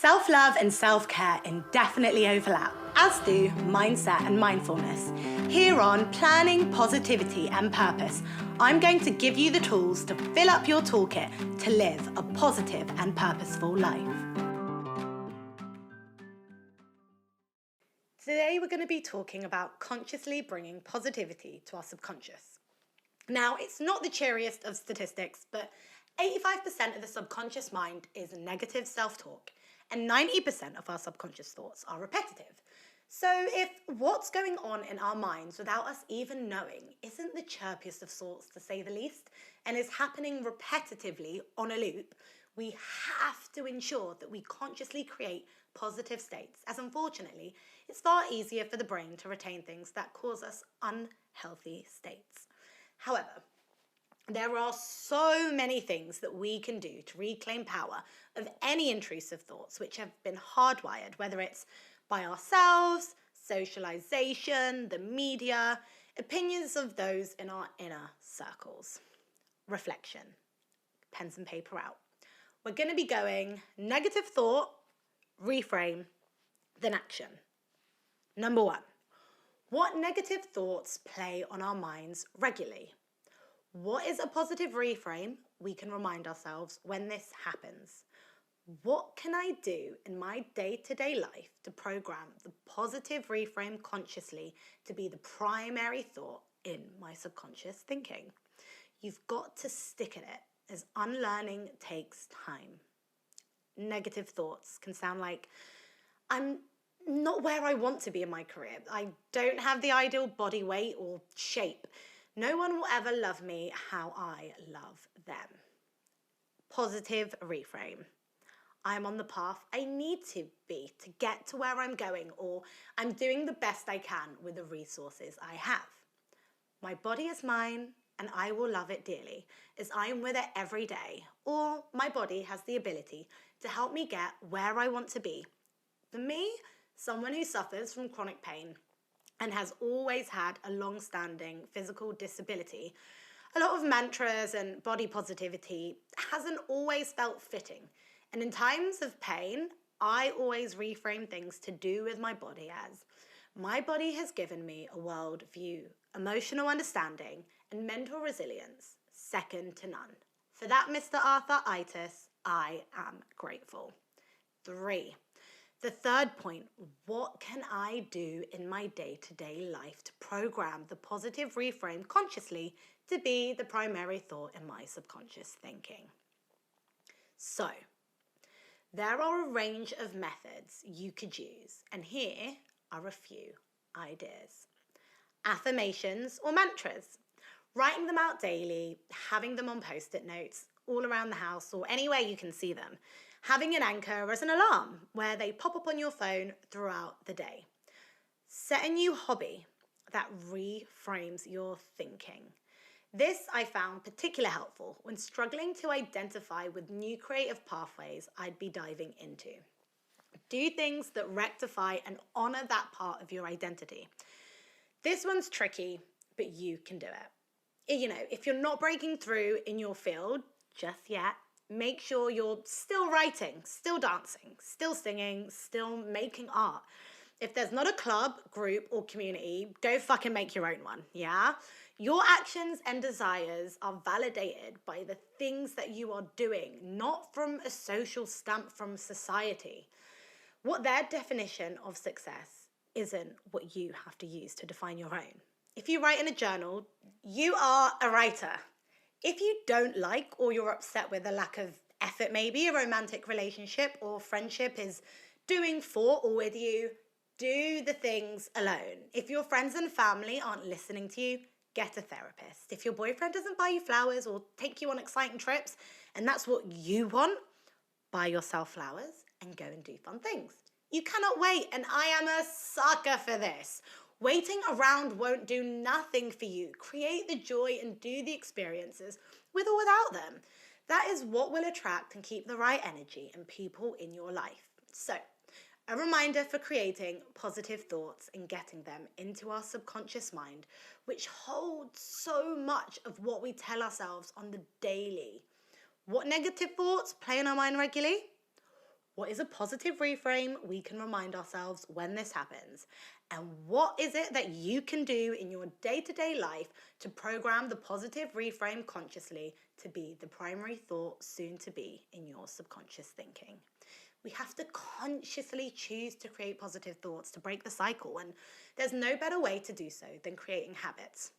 Self-love and self-care indefinitely overlap, as do mindset and mindfulness. Here on Planning, Positivity and Purpose, I'm going to give you the tools to fill up your toolkit to live a positive and purposeful life. Today we're going to be talking about consciously bringing positivity to our subconscious. Now, it's not the cheeriest of statistics, but 85% of the subconscious mind is negative self-talk, and 90% of our subconscious thoughts are repetitive. So if what's going on in our minds without us even knowing isn't the chirpiest of sorts, to say the least, and is happening repetitively on a loop, we have to ensure that we consciously create positive states, as unfortunately, it's far easier for the brain to retain things that cause us unhealthy states. However, there are so many things that we can do to reclaim power of any intrusive thoughts which have been hardwired, whether it's by ourselves, socialization, the media, opinions of those in our inner circles. Reflection. Pens and paper out. We're going to be going negative thought, reframe, then action. Number 1. What negative thoughts play on our minds regularly? What is a positive reframe we can remind ourselves when this happens? What can I do in my day-to-day life to program the positive reframe consciously to be the primary thought in my subconscious thinking? You've got to stick at it, as unlearning takes time. Negative thoughts can sound like, I'm not where I want to be in my career. I don't have the ideal body weight or shape. No one will ever love me how I love them. Positive reframe. I'm on the path I need to be to get to where I'm going, or I'm doing the best I can with the resources I have. My body is mine and I will love it dearly as I am with it every day, or my body has the ability to help me get where I want to be. For me, someone who suffers from chronic pain and has always had a long-standing physical disability, a lot of mantras and body positivity hasn't always felt fitting. And in times of pain, I always reframe things to do with my body as, my body has given me a world view, emotional understanding, and mental resilience, second to none. For that, Mr. Arthur-itis, I am grateful. 3. The third point, what can I do in my day-to-day life to program the positive reframe consciously to be the primary thought in my subconscious thinking? So, there are a range of methods you could use, and here are a few ideas. Affirmations or mantras. Writing them out daily, having them on post-it notes all around the house or anywhere you can see them. Having an anchor as an alarm where they pop up on your phone throughout the day. Set a new hobby that reframes your thinking. This I found particularly helpful when struggling to identify with new creative pathways I'd be diving into. Do things that rectify and honor that part of your identity. This one's tricky, but you can do it. You know, if you're not breaking through in your field just yet, make sure you're still writing, still dancing, still singing, still making art. If there's not a club, group, or community, go fucking make your own one, yeah? Your actions and desires are validated by the things that you are doing, not from a social stamp from society. What their definition of success isn't what you have to use to define your own. If you write in a journal, you are a writer. If you don't like or you're upset with the lack of effort maybe a romantic relationship or friendship is doing for or with you, do the things alone. If your friends and family aren't listening to you, get a therapist. If your boyfriend doesn't buy you flowers or take you on exciting trips and that's what you want, buy yourself flowers and go and do fun things. You cannot wait, and I am a sucker for this. Waiting around won't do nothing for you. Create the joy and do the experiences with or without them. That is what will attract and keep the right energy and people in your life. So, a reminder for creating positive thoughts and getting them into our subconscious mind, which holds so much of what we tell ourselves on the daily. What negative thoughts play in our mind regularly? What is a positive reframe we can remind ourselves when this happens? And what is it that you can do in your day-to-day life to program the positive reframe consciously to be the primary thought soon to be in your subconscious thinking? We have to consciously choose to create positive thoughts to break the cycle, and there's no better way to do so than creating habits.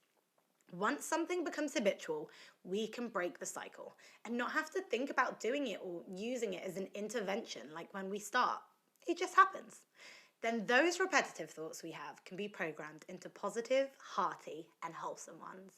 Once something becomes habitual, we can break the cycle and not have to think about doing it or using it as an intervention like when we start. It just happens. Then those repetitive thoughts we have can be programmed into positive, hearty, and wholesome ones.